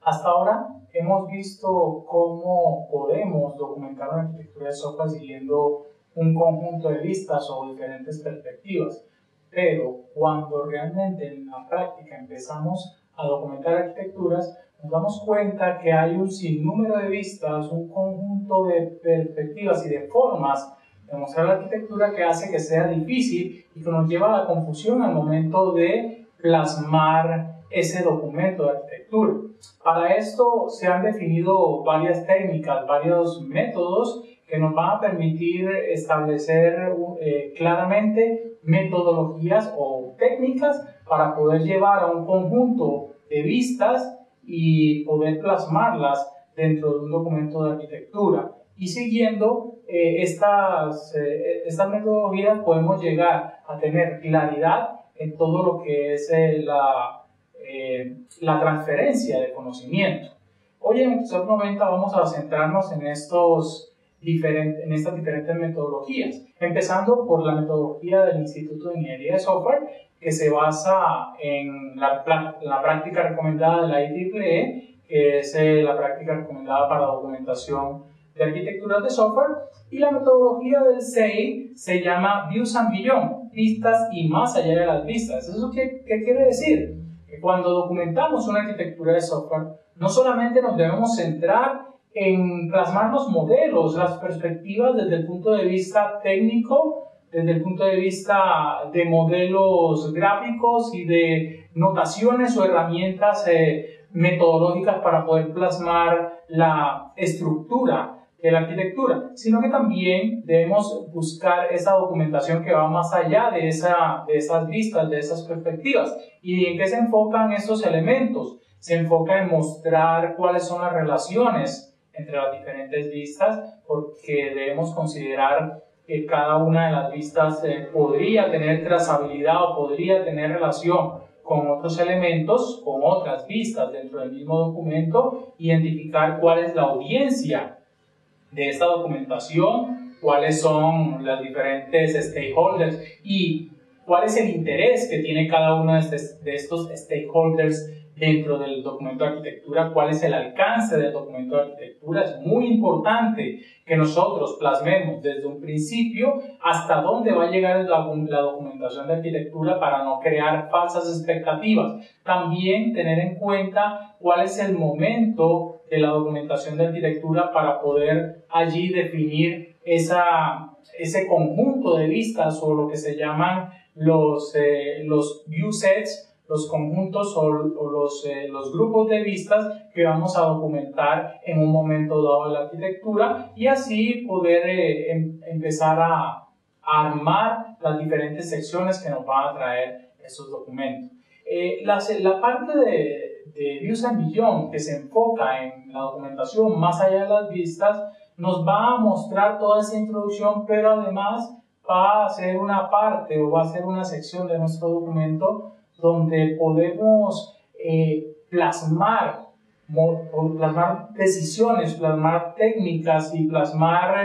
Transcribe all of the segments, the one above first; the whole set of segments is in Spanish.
Hasta ahora hemos visto cómo podemos documentar una arquitectura de software siguiendo un conjunto de vistas o diferentes perspectivas, pero cuando realmente en la práctica empezamos a documentar arquitecturas, nos damos cuenta que hay un sinnúmero de vistas, un conjunto de perspectivas y de formas de mostrar la arquitectura que hace que sea difícil y que nos lleva a la confusión al momento de plasmar ese documento de arquitectura. Para esto se han definido varias técnicas, varios métodos que nos van a permitir establecer claramente metodologías o técnicas para poder llevar a un conjunto de vistas y poder plasmarlas dentro de un documento de arquitectura. Y siguiendo estas metodologías podemos llegar a tener claridad en todo lo que es la transferencia de conocimiento. Hoy en Episode 90 vamos a centrarnos en estas diferentes metodologías, empezando por la metodología del Instituto de Ingeniería de Software, que se basa en la práctica recomendada de la IEEE, que es la práctica recomendada para documentación de arquitecturas de software, y la metodología del SEI se llama Views and Beyond, vistas y más allá de las vistas. ¿Eso qué quiere decir? Que cuando documentamos una arquitectura de software, no solamente nos debemos centrar en plasmar los modelos, las perspectivas desde el punto de vista técnico, desde el punto de vista de modelos gráficos y de notaciones o herramientas metodológicas para poder plasmar la estructura de la arquitectura, sino que también debemos buscar esa documentación que va más allá de esas vistas, de esas perspectivas. ¿Y en qué se enfocan estos elementos? Se enfoca en mostrar cuáles son las relaciones entre las diferentes vistas, porque debemos considerar que cada una de las vistas podría tener trazabilidad o podría tener relación con otros elementos, con otras vistas dentro del mismo documento, identificar cuál es la audiencia de esta documentación, cuáles son los diferentes stakeholders y cuál es el interés que tiene cada uno de estos stakeholders dentro del documento de arquitectura, cuál es el alcance del documento de arquitectura. Es muy importante que nosotros plasmemos desde un principio hasta dónde va a llegar la documentación de arquitectura para no crear falsas expectativas. También tener en cuenta cuál es el momento de la documentación de arquitectura para poder allí definir ese conjunto de vistas o lo que se llaman los view sets, los conjuntos o los grupos de vistas que vamos a documentar en un momento dado de la arquitectura, y así poder empezar a armar las diferentes secciones que nos van a traer esos documentos. La parte de Views and Beyond, que se enfoca en la documentación más allá de las vistas, nos va a mostrar toda esa introducción, pero además va a ser una parte o va a ser una sección de nuestro documento donde podemos plasmar decisiones, plasmar técnicas y plasmar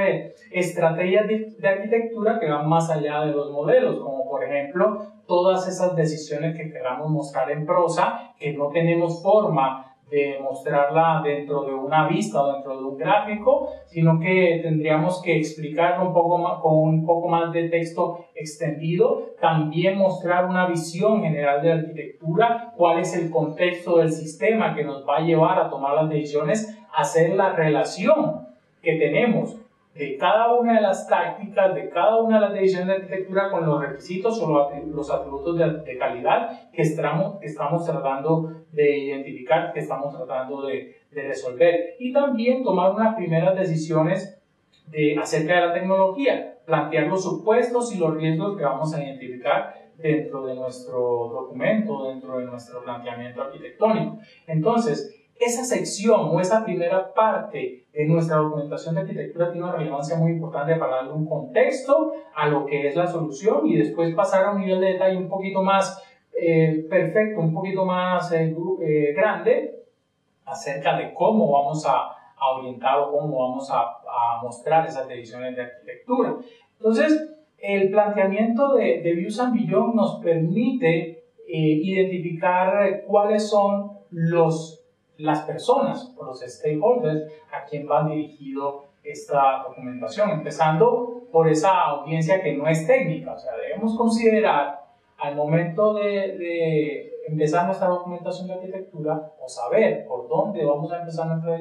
estrategias de arquitectura que van más allá de los modelos, como por ejemplo todas esas decisiones que queramos mostrar en prosa, que no tenemos forma de mostrarla dentro de una vista o dentro de un gráfico, sino que tendríamos que explicarlo un poco más, con un poco más de texto extendido. También mostrar una visión general de la arquitectura, cuál es el contexto del sistema que nos va a llevar a tomar las decisiones, hacer la relación que tenemos de cada una de las tácticas, de cada una de las decisiones de arquitectura con los requisitos o los atributos de calidad que estamos tratando de identificar, que estamos tratando de resolver. Y también tomar unas primeras decisiones acerca de la tecnología, plantear los supuestos y los riesgos que vamos a identificar dentro de nuestro documento, dentro de nuestro planteamiento arquitectónico. Entonces, esa sección o esa primera parte de nuestra documentación de arquitectura tiene una relevancia muy importante para darle un contexto a lo que es la solución y después pasar a un nivel de detalle un poquito más perfecto, un poquito más grande acerca de cómo vamos a orientar o cómo vamos a mostrar esas decisiones de arquitectura. Entonces, el planteamiento de Views and Beyond nos permite identificar cuáles son los las personas o los stakeholders a quien van dirigido esta documentación, empezando por esa audiencia que no es técnica. O sea, debemos considerar al momento de empezar nuestra documentación de arquitectura o saber por dónde vamos a empezar nuestra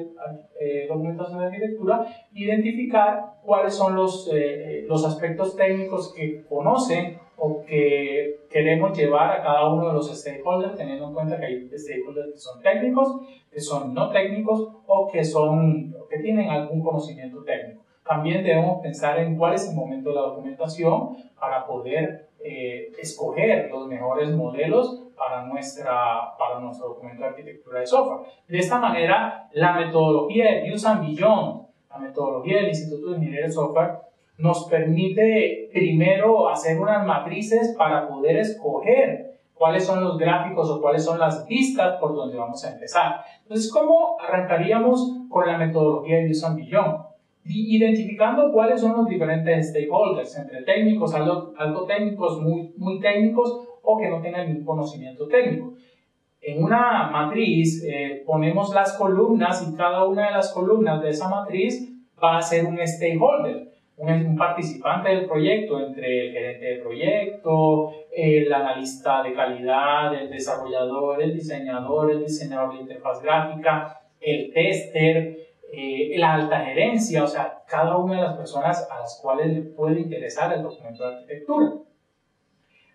documentación de arquitectura, identificar cuáles son los aspectos técnicos que conocen o que queremos llevar a cada uno de los stakeholders, teniendo en cuenta que hay stakeholders que son técnicos, que son no técnicos o que tienen algún conocimiento técnico. También debemos pensar en cuál es el momento de la documentación para poder escoger los mejores modelos para nuestro documento de arquitectura de software. De esta manera, la metodología de Views and Beyond, la metodología del Instituto de Ingeniería de Software, nos permite primero hacer unas matrices para poder escoger cuáles son los gráficos o cuáles son las vistas por donde vamos a empezar. Entonces, ¿cómo arrancaríamos con la metodología de Views and Beyond? Identificando cuáles son los diferentes stakeholders, entre técnicos, algo técnicos, muy técnicos, o que no tengan ningún conocimiento técnico. En una matriz ponemos las columnas y cada una de las columnas de esa matriz va a ser un stakeholder, un participante del proyecto, entre el gerente de proyecto, el analista de calidad, el desarrollador, el diseñador de interfaz gráfica, el tester, la alta gerencia, o sea, cada una de las personas a las cuales le puede interesar el documento de arquitectura.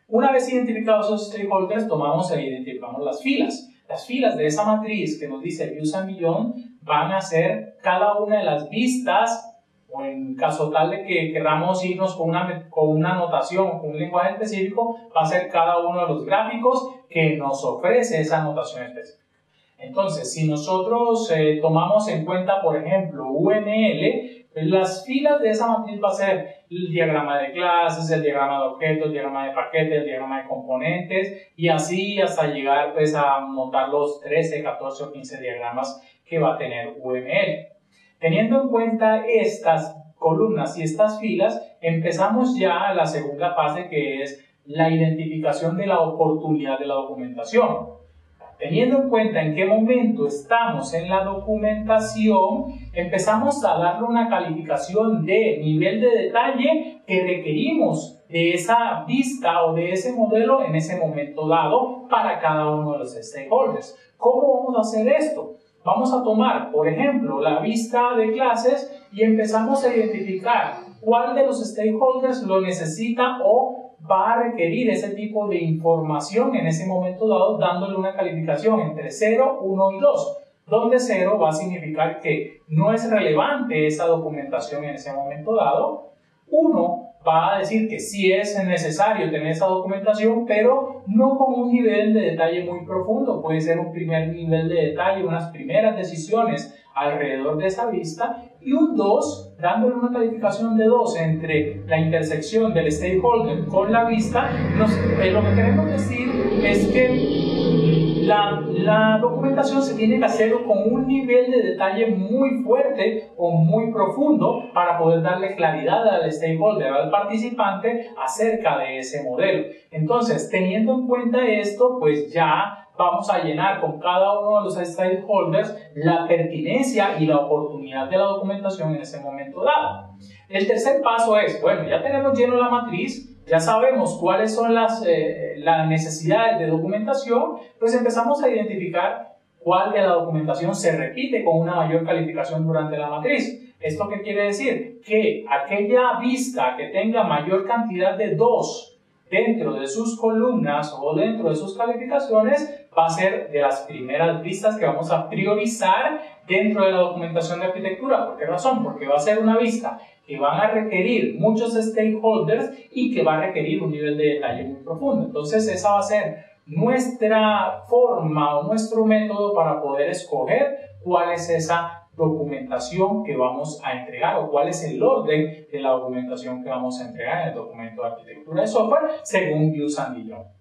Una vez identificados esos stakeholders, tomamos e identificamos las filas. Las filas de esa matriz que nos dice Views and Beyond van a ser cada una de las vistas, o en caso tal de que queramos irnos con una notación, con un lenguaje específico, va a ser cada uno de los gráficos que nos ofrece esa notación específica. Entonces, si nosotros tomamos en cuenta, por ejemplo, UML, pues las filas de esa matriz va a ser el diagrama de clases, el diagrama de objetos, el diagrama de paquetes, el diagrama de componentes, y así hasta llegar pues, a montar los 13, 14 o 15 diagramas que va a tener UML. Teniendo en cuenta estas columnas y estas filas, empezamos ya a la segunda fase, que es la identificación de la oportunidad de la documentación. Teniendo en cuenta en qué momento estamos en la documentación, empezamos a darle una calificación de nivel de detalle que requerimos de esa vista o de ese modelo en ese momento dado para cada uno de los stakeholders. ¿Cómo vamos a hacer esto? Vamos a tomar, por ejemplo, la vista de clases y empezamos a identificar cuál de los stakeholders lo necesita o va a requerir ese tipo de información en ese momento dado, dándole una calificación entre 0, 1 y 2, donde 0 va a significar que no es relevante esa documentación en ese momento dado. 1 va a decir que sí es necesario tener esa documentación, pero no con un nivel de detalle muy profundo. Puede ser un primer nivel de detalle, unas primeras decisiones alrededor de esa vista, y un 2, dándole una calificación de 2 entre la intersección del stakeholder con la vista. Lo que queremos decir es que la documentación se tiene que hacer con un nivel de detalle muy fuerte o muy profundo para poder darle claridad al stakeholder, al participante, acerca de ese modelo. Entonces, teniendo en cuenta esto, pues ya vamos a llenar con cada uno de los stakeholders la pertinencia y la oportunidad de la documentación en ese momento dado. El tercer paso es, bueno, ya tenemos lleno la matriz, ya sabemos cuáles son las necesidades de documentación, pues empezamos a identificar cuál de la documentación se repite con una mayor calificación durante la matriz. ¿Esto qué quiere decir? Que aquella vista que tenga mayor cantidad de 2 dentro de sus columnas o dentro de sus calificaciones va a ser de las primeras vistas que vamos a priorizar dentro de la documentación de arquitectura. ¿Por qué razón? Porque va a ser una vista que van a requerir muchos stakeholders y que va a requerir un nivel de detalle muy profundo. Entonces esa va a ser nuestra forma o nuestro método para poder escoger cuál es esa documentación que vamos a entregar o cuál es el orden de la documentación que vamos a entregar en el documento de arquitectura de software según Views and Beyond.